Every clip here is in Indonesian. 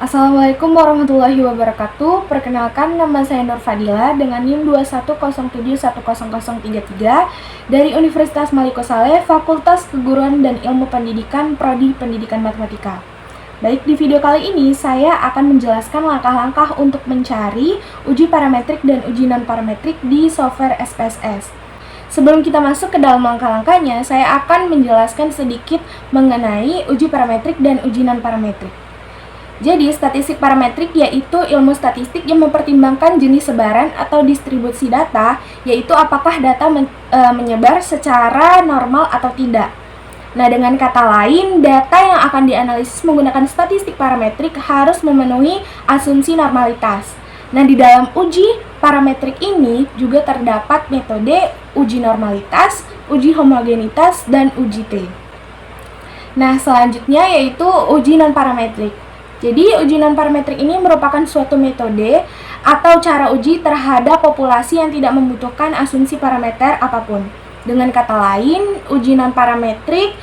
Assalamualaikum warahmatullahi wabarakatuh. Perkenalkan, nama saya Nur Fadila dengan NIM 210710033 dari Universitas Maliko Saleh, Fakultas Keguruan dan Ilmu Pendidikan, Prodi Pendidikan Matematika. Baik, di video kali ini saya akan menjelaskan langkah-langkah untuk mencari uji parametrik dan uji non-parametrik di software SPSS. Sebelum kita masuk ke dalam langkah-langkahnya, saya akan menjelaskan sedikit mengenai uji parametrik dan uji non-parametrik. Jadi, statistik parametrik yaitu ilmu statistik yang mempertimbangkan jenis sebaran atau distribusi data, yaitu apakah data menyebar secara normal atau tidak. Nah, dengan kata lain, data yang akan dianalisis menggunakan statistik parametrik harus memenuhi asumsi normalitas. Nah, di dalam uji parametrik ini juga terdapat metode uji normalitas, uji homogenitas, dan uji T. Nah, selanjutnya yaitu uji non-parametrik. Jadi, uji non-parametrik ini merupakan suatu metode atau cara uji terhadap populasi yang tidak membutuhkan asumsi parameter apapun. Dengan kata lain, uji non-parametrik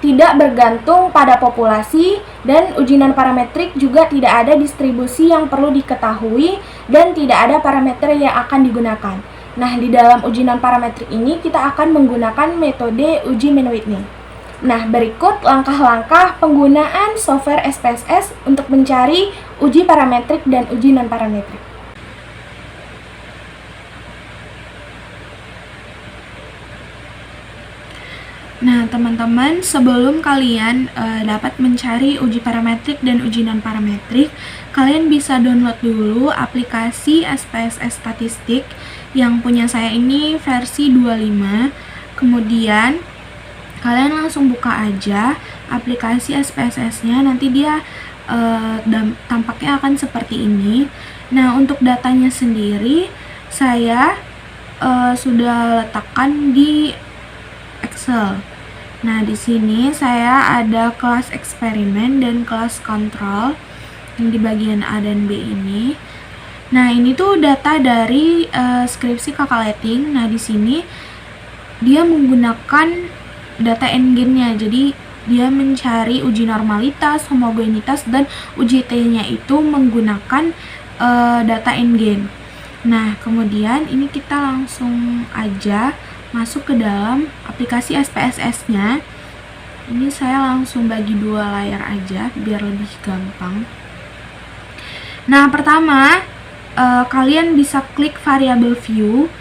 tidak bergantung pada populasi dan uji non-parametrik juga tidak ada distribusi yang perlu diketahui dan tidak ada parameter yang akan digunakan. Nah, di dalam uji non-parametrik ini kita akan menggunakan metode uji Mann-Whitney. Nah, berikut langkah-langkah penggunaan software SPSS untuk mencari uji parametrik dan uji non-parametrik. Nah, teman-teman, sebelum kalian dapat mencari uji parametrik dan uji non-parametrik, kalian bisa download dulu aplikasi SPSS Statistik yang punya saya ini versi 25. Kemudian kalian langsung buka aja aplikasi SPSS-nya, nanti dia tampaknya akan seperti ini. Nah, untuk datanya sendiri saya sudah letakkan di Excel. Nah, di sini saya ada kelas eksperimen dan kelas kontrol yang di bagian A dan B ini. Nah, ini tuh data dari skripsi Kakak Letting. Nah, di sini dia menggunakan data n-nya, jadi dia mencari uji normalitas, homogenitas, dan uji T-nya itu menggunakan data n-gen. Nah, kemudian ini kita langsung aja masuk ke dalam aplikasi SPSS-nya. Ini saya langsung bagi dua layar aja biar lebih gampang. Nah, pertama kalian bisa klik variable view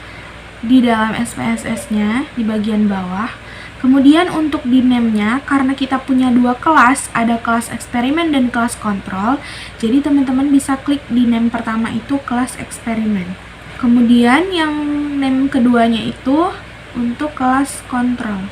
di dalam SPSS-nya di bagian bawah. Kemudian untuk di name-nya, karena kita punya dua kelas, ada kelas eksperimen dan kelas kontrol, jadi teman-teman bisa klik di name pertama itu kelas eksperimen. Kemudian yang name keduanya itu untuk kelas kontrol.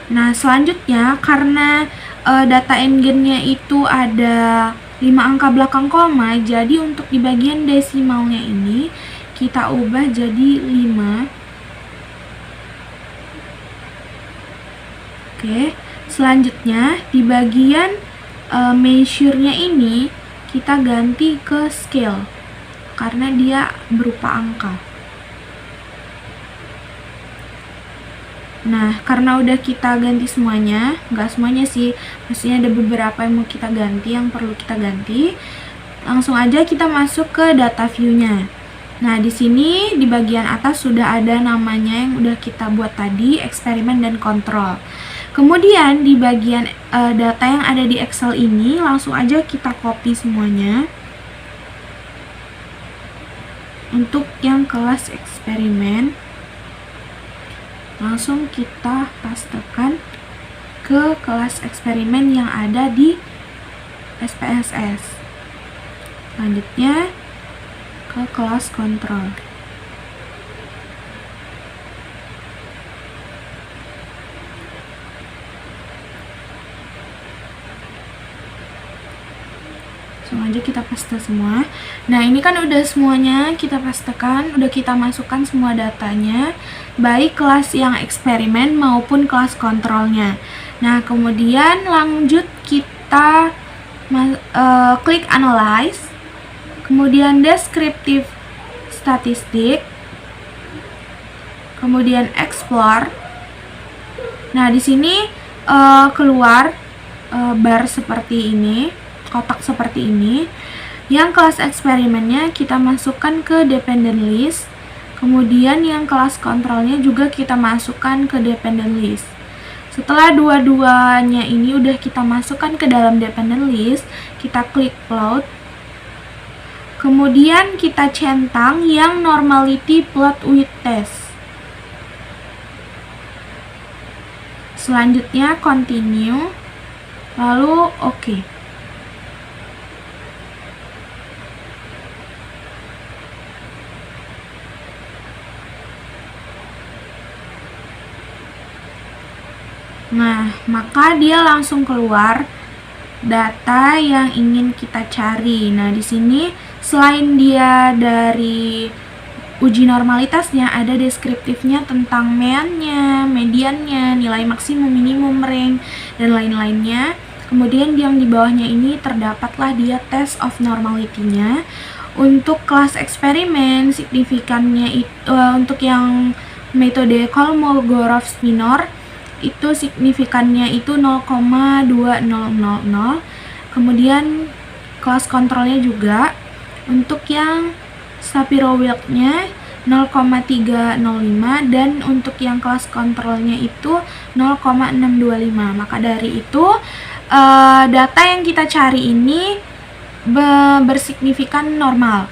Nah, selanjutnya karena data n-nya itu ada 5 angka belakang koma, jadi untuk di bagian desimalnya ini kita ubah jadi 5. Oke, selanjutnya di bagian measure-nya ini kita ganti ke scale karena dia berupa angka. Nah, karena udah kita ganti semuanya, nggak semuanya sih, maksudnya ada beberapa yang mau kita ganti, yang perlu kita ganti, langsung aja kita masuk ke data view-nya. Nah, di sini di bagian atas sudah ada namanya yang udah kita buat tadi, eksperimen dan kontrol. Kemudian di bagian data yang ada di Excel ini, langsung aja kita copy semuanya. Untuk yang kelas eksperimen, langsung kita pastekan ke kelas eksperimen yang ada di SPSS. Selanjutnya ke kelas kontrol. Langsung aja kita paste semua. Nah, ini kan udah semuanya kita pastekan, udah kita masukkan semua datanya, baik kelas yang eksperimen maupun kelas kontrolnya. Nah, kemudian lanjut kita klik analyze, kemudian descriptive statistik, kemudian explore. Nah, di sini keluar bar seperti ini, kotak seperti ini. Yang kelas eksperimennya kita masukkan ke dependent list. Kemudian yang kelas kontrolnya juga kita masukkan ke dependent list. Setelah dua-duanya ini udah kita masukkan ke dalam dependent list, kita klik plot. Kemudian kita centang yang normality plot with test. Selanjutnya continue, lalu oke. Nah, maka dia langsung keluar data yang ingin kita cari. Nah, di sini selain dia dari uji normalitasnya, ada deskriptifnya tentang meannya, mediannya, nilai maksimum, minimum, rank, dan lain-lainnya. Kemudian yang di bawahnya ini terdapatlah dia test of normality-nya. Untuk kelas eksperimen, signifikannya untuk yang metode Kolmogorov-Smirnov itu signifikannya itu 0,2000. Kemudian kelas kontrolnya juga untuk yang Shapiro-Wilk-nya 0,305 dan untuk yang kelas kontrolnya itu 0,625. Maka dari itu data yang kita cari ini bersignifikan normal.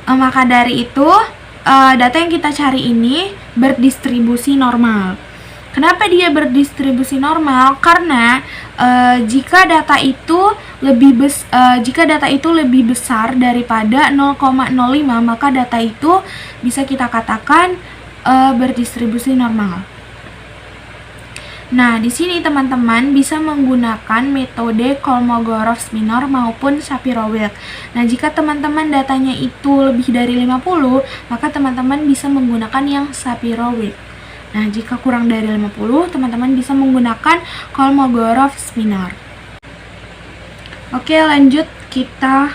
Maka dari itu data yang kita cari ini berdistribusi normal. Kenapa dia berdistribusi normal? Karena jika data itu lebih besar daripada 0,05, maka data itu bisa kita katakan berdistribusi normal. Nah, di sini teman-teman bisa menggunakan metode Kolmogorov-Smirnov maupun Shapiro-Wilk. Nah, jika teman-teman datanya itu lebih dari 50, maka teman-teman bisa menggunakan yang Shapiro-Wilk. Nah, jika kurang dari 50, teman-teman bisa menggunakan Kolmogorov-Smirnov. Oke, lanjut kita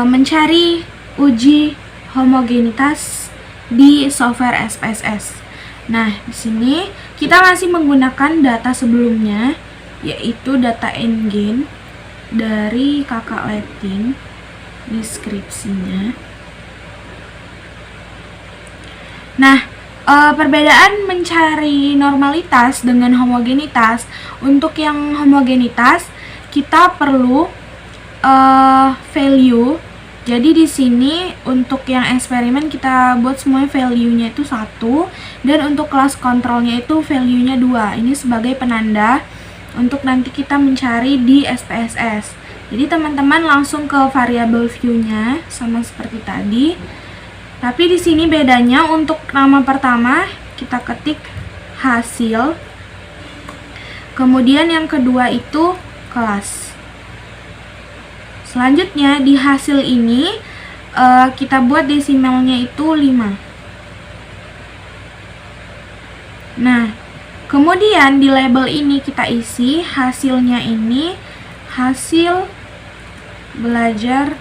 mencari uji homogenitas di software SPSS. Nah, di sini kita masih menggunakan data sebelumnya, yaitu data N-gain dari kakak Latin, deskripsinya. Nah, perbedaan mencari normalitas dengan homogenitas. Untuk yang homogenitas, kita perlu value. Jadi di sini untuk yang eksperimen kita buat semuanya value-nya itu 1 dan untuk kelas kontrolnya itu value-nya 2. Ini sebagai penanda untuk nanti kita mencari di SPSS. Jadi teman-teman langsung ke variable view-nya sama seperti tadi. Tapi di sini bedanya untuk nama pertama kita ketik hasil. Kemudian yang kedua itu kelas. Selanjutnya di hasil ini kita buat desimalnya itu 5. Nah, kemudian di label ini kita isi hasilnya ini hasil belajar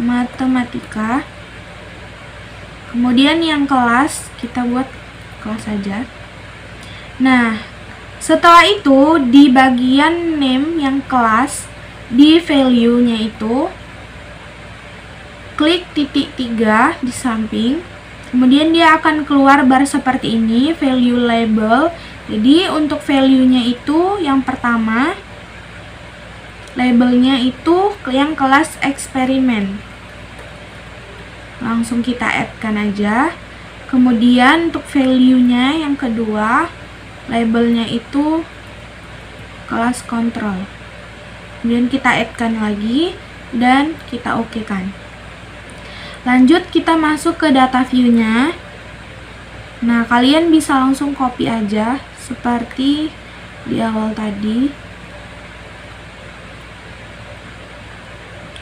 matematika. Kemudian yang kelas kita buat kelas saja. Nah, setelah itu di bagian name yang kelas, di value-nya itu klik titik 3 di samping. Kemudian dia akan keluar bar seperti ini, value label. Jadi untuk value-nya itu yang pertama, labelnya itu yang kelas eksperimen. Langsung kita add-kan aja. Kemudian untuk value-nya yang kedua, labelnya itu kelas kontrol. Kemudian kita add-kan lagi dan kita oke-kan. Lanjut kita masuk ke data view-nya. Nah, kalian bisa langsung copy aja seperti di awal tadi.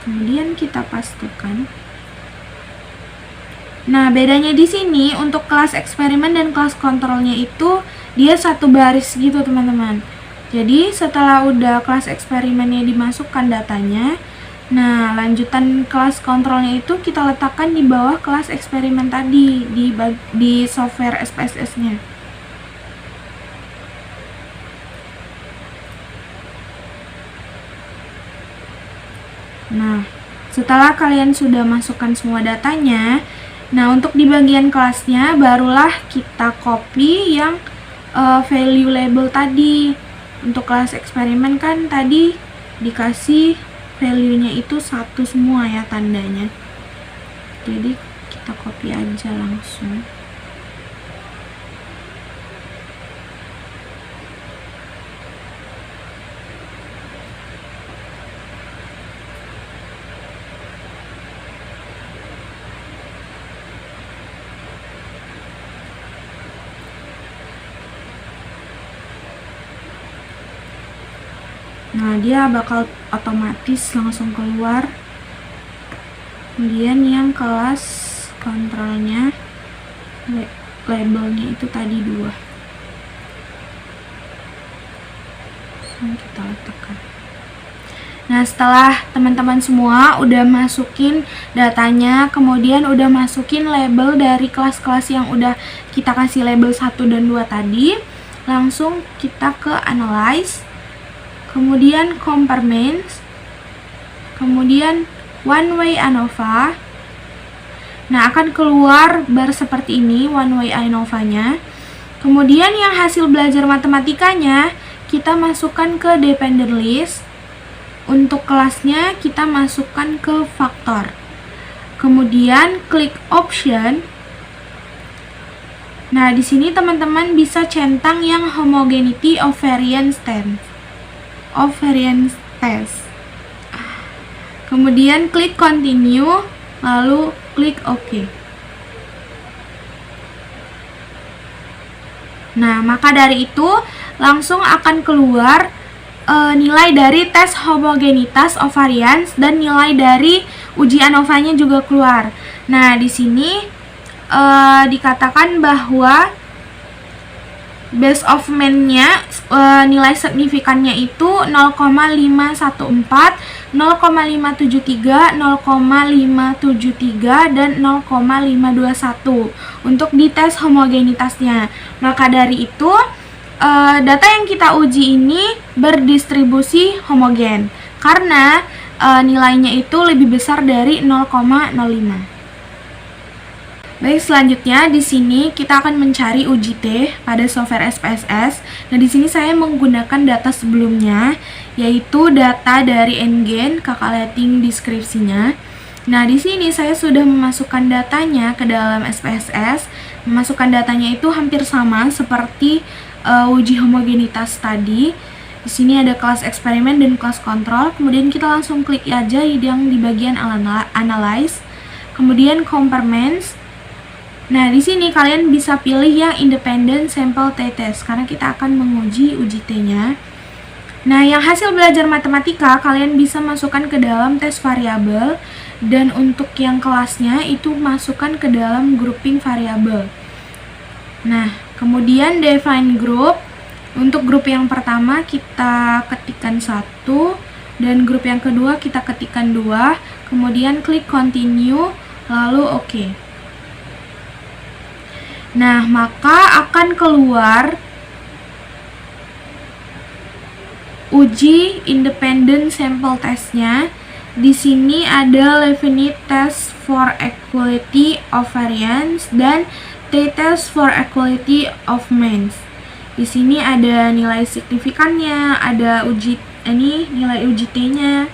Kemudian kita pastekan. Nah, bedanya di sini untuk kelas eksperimen dan kelas kontrolnya itu dia satu baris gitu, teman-teman. Jadi setelah udah kelas eksperimennya dimasukkan datanya, Nah, lanjutan kelas kontrolnya itu kita letakkan di bawah kelas eksperimen tadi di software SPSS-nya. Nah, setelah kalian sudah masukkan semua datanya, nah untuk di bagian kelasnya barulah kita copy yang value label tadi. Untuk kelas eksperimen kan tadi dikasih value-nya itu 1 semua ya tandanya. Jadi kita copy aja langsung. Nah, dia bakal otomatis langsung keluar. Kemudian yang kelas kontrolnya labelnya itu tadi 2. Kita letakkan. Nah, setelah teman-teman semua udah masukin datanya, kemudian udah masukin label dari kelas-kelas yang udah kita kasih label 1 dan 2 tadi, langsung kita ke analyze, kemudian compartments, kemudian one way ANOVA. Nah, akan keluar bar seperti ini one way ANOVA-nya. Kemudian yang hasil belajar matematikanya kita masukkan ke dependent list. Untuk kelasnya kita masukkan ke faktor. Kemudian klik option. Nah, di sini teman-teman bisa centang yang homogeneity of variance test. Kemudian klik continue, lalu klik OK. Nah, maka dari itu langsung akan keluar nilai dari tes homogenitas of variance dan nilai dari uji ANOVA-nya juga keluar. Nah, di sini dikatakan bahwa base of mean-nya nilai signifikannya itu 0,514, 0,573, 0,573 dan 0,521 untuk di tes homogenitasnya. Maka dari itu data yang kita uji ini berdistribusi homogen karena nilainya itu lebih besar dari 0,05. Baik, selanjutnya di sini kita akan mencari uji T pada software SPSS. Nah, di sini saya menggunakan data sebelumnya, yaitu data dari NGen, calculating deskripsinya. Nah, di sini saya sudah memasukkan datanya ke dalam SPSS. Memasukkan datanya itu hampir sama seperti uji homogenitas tadi. Di sini ada kelas eksperimen dan kelas kontrol. Kemudian kita langsung klik aja yang di bagian analyze. Kemudian compartments. Nah, di sini kalian bisa pilih yang independent sample t-test karena kita akan menguji uji T-nya. Nah, yang hasil belajar matematika kalian bisa masukkan ke dalam tes variabel, dan untuk yang kelasnya itu masukkan ke dalam grouping variabel. Nah, kemudian define group. Untuk grup yang pertama kita ketikkan 1 dan grup yang kedua kita ketikkan 2, kemudian klik continue lalu OK. Nah, maka akan keluar uji independent sample testnya. Di sini ada Leibniz test for equality of variance dan t-test for equality of means. Di sini ada nilai signifikannya, ada nilai uji T-nya.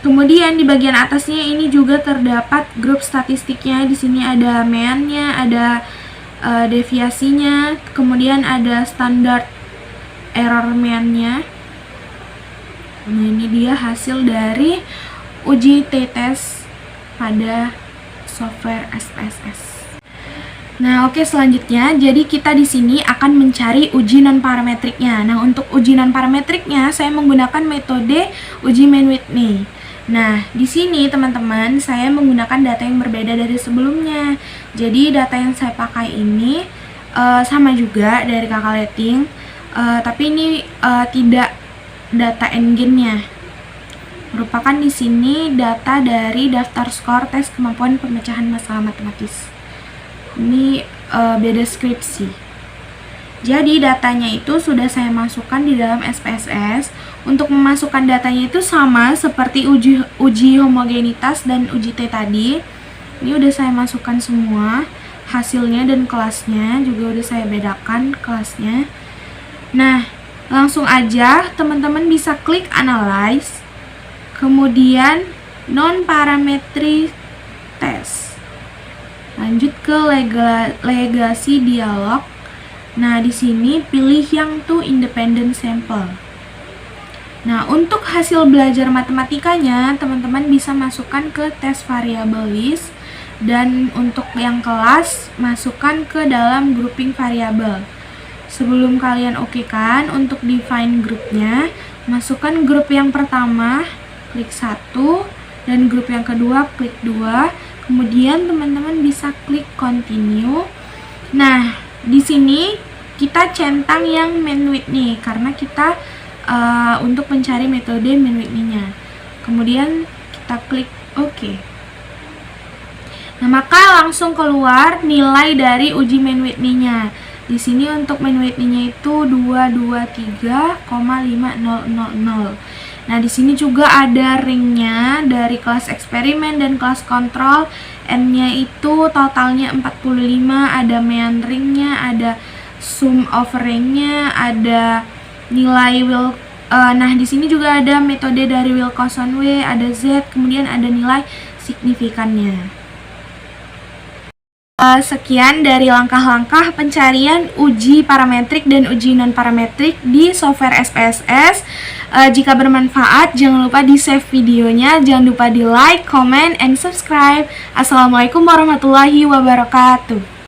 Kemudian di bagian atasnya ini juga terdapat grup statistiknya. Di sini ada mean-nya, ada deviasinya, kemudian ada standar error mean-nya. Nah, ini dia hasil dari uji t-test pada software SPSS. Nah, oke, selanjutnya jadi kita di sini akan mencari uji non parametriknya. Nah, untuk uji non parametriknya saya menggunakan metode uji mean with me. Nah, di sini teman-teman saya menggunakan data yang berbeda dari sebelumnya. Jadi data yang saya pakai ini sama juga dari calculating, tapi ini tidak data NGen-nya. merupakan di sini data dari daftar skor tes kemampuan pemecahan masalah matematis. Ini beda skripsi. Jadi datanya itu sudah saya masukkan di dalam SPSS. Untuk memasukkan datanya itu sama seperti uji homogenitas dan uji T tadi. Ini udah saya masukkan semua, hasilnya dan kelasnya juga udah saya bedakan kelasnya. Nah, langsung aja teman-teman bisa klik analyze, kemudian non-parametric test. Lanjut ke legasi dialog. Nah, di sini pilih yang to independent sample. Nah, untuk hasil belajar matematikanya, teman-teman bisa masukkan ke tes variable list, dan untuk yang kelas, masukkan ke dalam grouping variabel. Sebelum kalian okekan untuk define grupnya, masukkan grup yang pertama, klik 1, dan grup yang kedua, klik 2. Kemudian teman-teman bisa klik continue. Nah, di sini kita centang yang mean Whitney karena kita untuk mencari metode mean Whitney-nya. Kemudian kita klik OK. Nah, maka langsung keluar nilai dari uji mean Whitney-nya. Di sini untuk mean Whitney-nya itu 223,5000. Nah, di sini juga ada ringnya dari kelas eksperimen dan kelas kontrol. N-nya itu totalnya 45, ada mean ringnya, ada sum of ring-nya, ada nilai nah di sini juga ada metode dari Wilcoxon-W, ada Z, kemudian ada nilai signifikannya. Sekian dari langkah-langkah pencarian uji parametrik dan uji non-parametrik di software SPSS. Jika bermanfaat, jangan lupa di-save videonya, jangan lupa di-like, comment, and subscribe. Assalamualaikum warahmatullahi wabarakatuh.